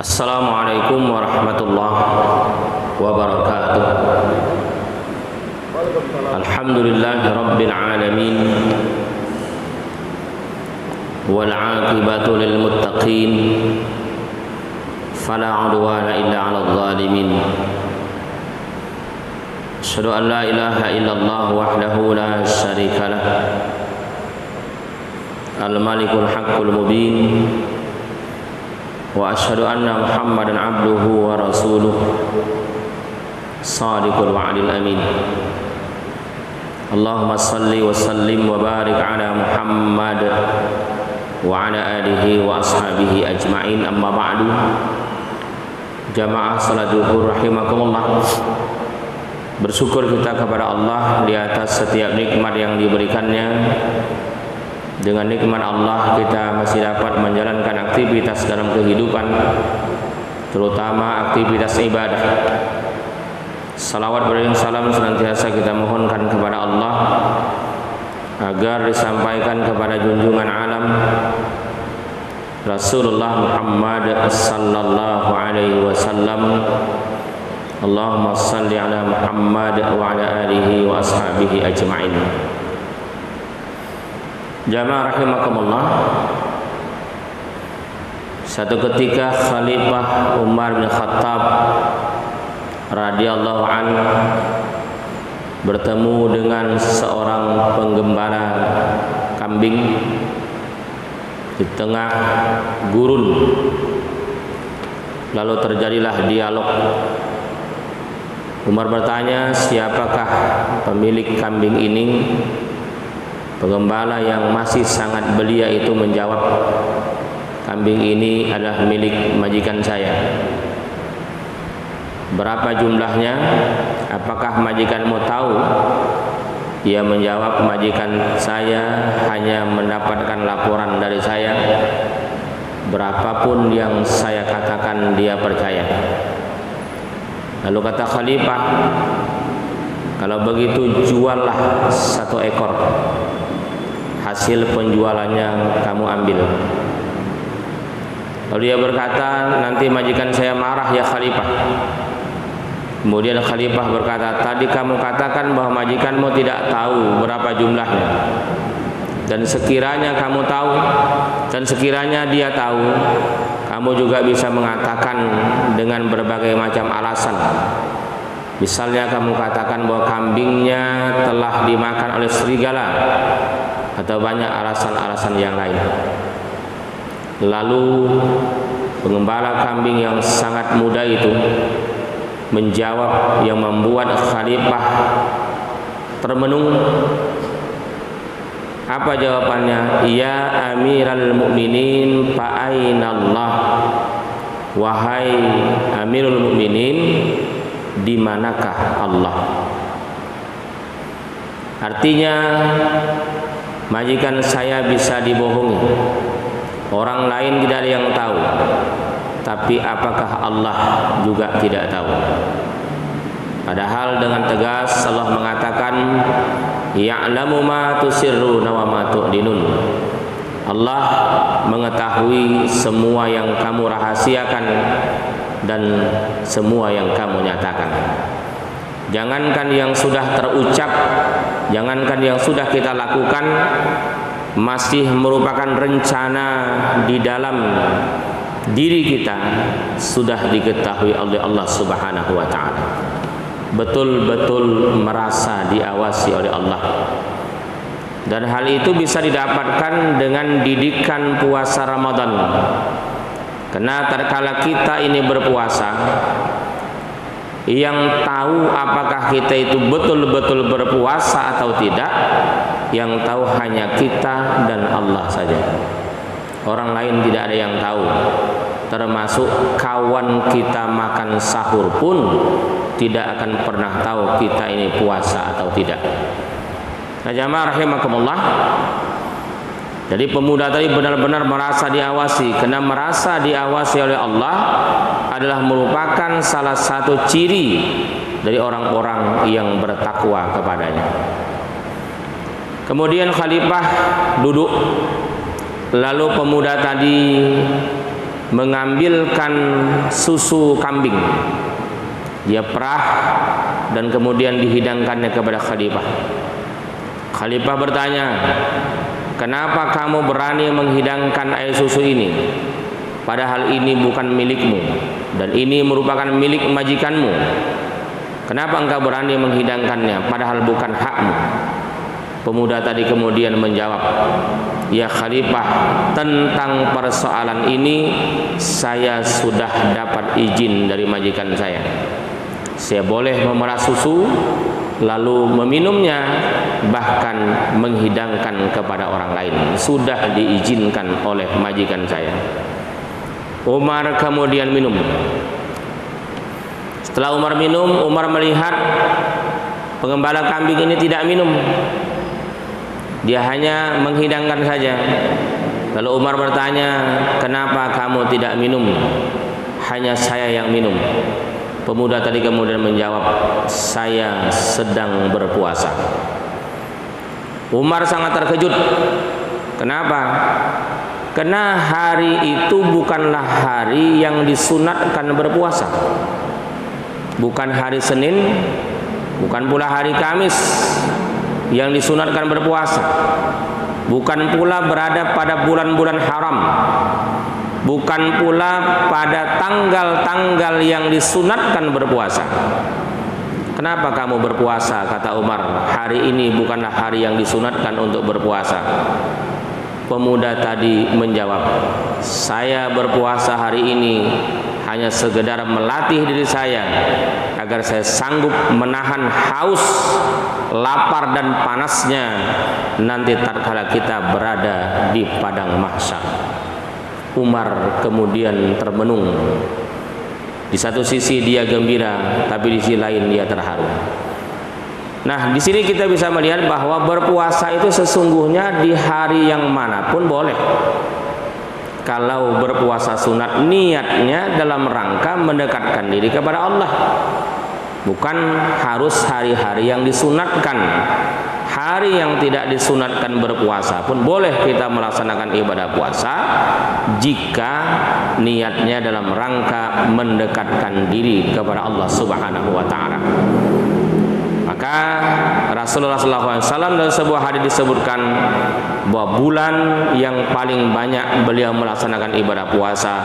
Assalamualaikum warahmatullahi wabarakatuh. Alhamdulillahi rabbil alamin, wal aqibatu lil muttaqin, fala udwana illa 'alal zalimin. Asyhadu an la ilaha illallah wahdahu la syarika lah, al malikul haqqul mubin, wa asyhadu anna Muhammadan abduhu wa rasuluh, shadiqul wa'dil amin. Allahumma salli wa sallim wa barik ala Muhammad wa ala alihi wa ashabihi ajma'in, amma ba'du. Jamaah salat zuhur rahimakumullah. Bersyukur kita kepada Allah di atas setiap nikmat yang diberikannya. Dengan nikmat Allah kita masih dapat menjalankan aktivitas dalam kehidupan, terutama aktivitas ibadah. Salawat beriring salam senantiasa kita mohonkan kepada Allah agar disampaikan kepada junjungan alam Rasulullah Muhammad sallallahu alaihi wasallam. Allahumma salli ala Muhammad wa ala alihi wa ashabihi ajma'in. Jamaah rahimakumullah. Satu ketika Khalifah Umar bin Khattab radhiyallahu anhu bertemu dengan seorang penggembala kambing di tengah gurun. Lalu terjadilah dialog. Umar bertanya, siapakah pemilik kambing ini? Penggembala yang masih sangat belia itu menjawab, kambing ini adalah milik majikan saya. Berapa jumlahnya? Apakah majikanmu tahu? Dia menjawab, majikan saya hanya mendapatkan laporan dari saya. Berapapun yang saya katakan dia percaya. Lalu kata Khalifah, kalau begitu juallah satu ekor. Hasil penjualannya kamu ambil. Lalu dia berkata, nanti majikan saya marah ya Khalifah. Kemudian Khalifah berkata, tadi kamu katakan bahwa majikanmu tidak tahu berapa jumlahnya. Dan sekiranya kamu tahu, dan sekiranya dia tahu, kamu juga bisa mengatakan dengan berbagai macam alasan. Misalnya kamu katakan bahwa kambingnya telah dimakan oleh serigala, atau banyak alasan-alasan yang lain. Lalu penggembala kambing yang sangat muda itu menjawab yang membuat Khalifah termenung. Apa jawabannya? Ya Amiral Mukminin, fa aina Allah? Wahai Amirul Mukminin, di manakah Allah? Artinya, majikan saya bisa dibohongi, orang lain tidak ada yang tahu, tapi apakah Allah juga tidak tahu? Padahal dengan tegas Allah mengatakan, ya'lamu ma tusirruna wa ma tu'linun. Allah mengetahui semua yang kamu rahasiakan dan semua yang kamu nyatakan. Jangankan yang sudah terucap, jangankan yang sudah kita lakukan, masih merupakan rencana di dalam diri kita, sudah diketahui oleh Allah Subhanahu wa ta'ala. Betul-betul merasa diawasi oleh Allah. Dan hal itu bisa didapatkan dengan didikan puasa Ramadan. Karena tatkala kita ini berpuasa, yang tahu apakah kita itu betul-betul berpuasa atau tidak, yang tahu hanya kita dan Allah saja. Orang lain tidak ada yang tahu. Termasuk kawan kita makan sahur pun tidak akan pernah tahu kita ini puasa atau tidak. Nah, jamaah rahimakumullah. Jadi pemuda tadi benar-benar merasa diawasi. Karena merasa diawasi oleh Allah adalah merupakan salah satu ciri dari orang-orang yang bertakwa kepadanya. Kemudian Khalifah duduk. Lalu pemuda tadi mengambilkan susu kambing, dia perah dan kemudian dihidangkannya kepada khalifah. Khalifah bertanya, kenapa kamu berani menghidangkan air susu ini, padahal ini bukan milikmu dan ini merupakan milik majikanmu? Kenapa engkau berani menghidangkannya padahal bukan hakmu? Pemuda tadi kemudian menjawab, ya Khalifah, tentang persoalan ini saya sudah dapat izin dari majikan saya. Saya boleh memerah susu lalu meminumnya, bahkan menghidangkan kepada orang lain. Sudah diizinkan oleh majikan saya. Umar kemudian minum. Setelah Umar minum, Umar melihat pengembala kambing ini tidak minum. Dia hanya menghidangkan saja. Lalu Umar bertanya, kenapa kamu tidak minum? Hanya saya yang minum. Pemuda tadi kemudian menjawab, saya sedang berpuasa. Umar sangat terkejut. Kenapa? Karena hari itu bukanlah hari yang disunatkan berpuasa. Bukan hari Senin, bukan pula hari Kamis yang disunatkan berpuasa, bukan pula berada pada bulan-bulan haram, bukan pula pada tanggal-tanggal yang disunatkan berpuasa. Kenapa kamu berpuasa? Kata Umar, hari ini bukanlah hari yang disunatkan untuk berpuasa. Pemuda tadi menjawab, saya berpuasa hari ini hanya sekedar melatih diri saya agar saya sanggup menahan haus, lapar dan panasnya nanti tatkala kita berada di padang mahsyar. Umar kemudian termenung. Di satu sisi dia gembira, tapi di sisi lain dia terharu. Nah, di sini kita bisa melihat bahwa berpuasa itu sesungguhnya di hari yang manapun boleh. Kalau berpuasa sunat, niatnya dalam rangka mendekatkan diri kepada Allah, bukan harus hari-hari yang disunatkan. Hari yang tidak disunatkan berpuasa pun boleh kita melaksanakan ibadah puasa jika niatnya dalam rangka mendekatkan diri kepada Allah Subhanahu wa ta'ala. Maka Rasulullah SAW dalam sebuah hadis disebutkan bahwa bulan yang paling banyak beliau melaksanakan ibadah puasa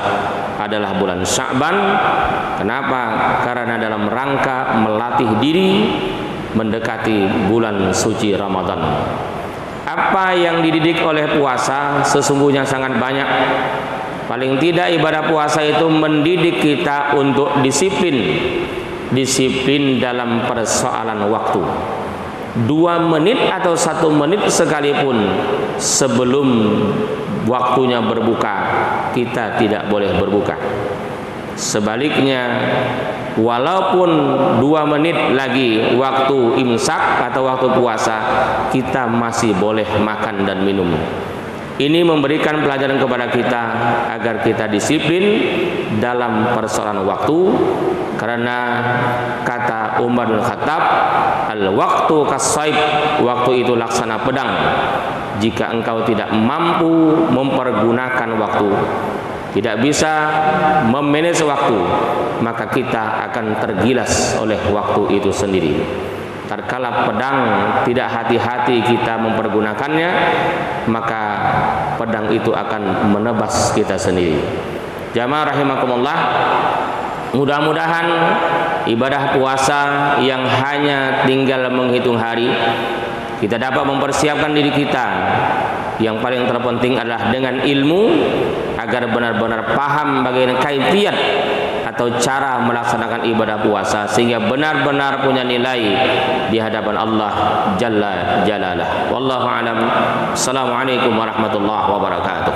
adalah bulan Sya'ban. Kenapa? Karena dalam rangka melatih diri mendekati bulan suci Ramadan. Apa yang dididik oleh puasa sesungguhnya sangat banyak. Paling tidak ibadah puasa itu mendidik kita untuk disiplin dalam persoalan waktu. 2 menit atau 1 menit sekalipun sebelum waktunya berbuka, kita tidak boleh berbuka. Sebaliknya, walaupun 2 menit lagi waktu imsak atau waktu puasa, kita masih boleh makan dan minum. Ini memberikan pelajaran kepada kita agar kita disiplin dalam persoalan waktu, karena kata Umar bin Khattab, al-waktu kas-saib, waktu itu laksana pedang. Jika engkau tidak mampu mempergunakan waktu, tidak bisa memanage waktu, maka kita akan tergilas oleh waktu itu sendiri. Tatkala pedang tidak hati-hati kita mempergunakannya, maka pedang itu akan menebas kita sendiri. Jamaah rahimakumullah, mudah-mudahan ibadah puasa yang hanya tinggal menghitung hari, kita dapat mempersiapkan diri kita. Yang paling terpenting adalah dengan ilmu, agar benar-benar paham bagaimana kaifiyat atau cara melaksanakan ibadah puasa sehingga benar-benar punya nilai di hadapan Allah Jalla Jalalah. Wallahu a'lam. Assalamualaikum warahmatullahi wabarakatuh.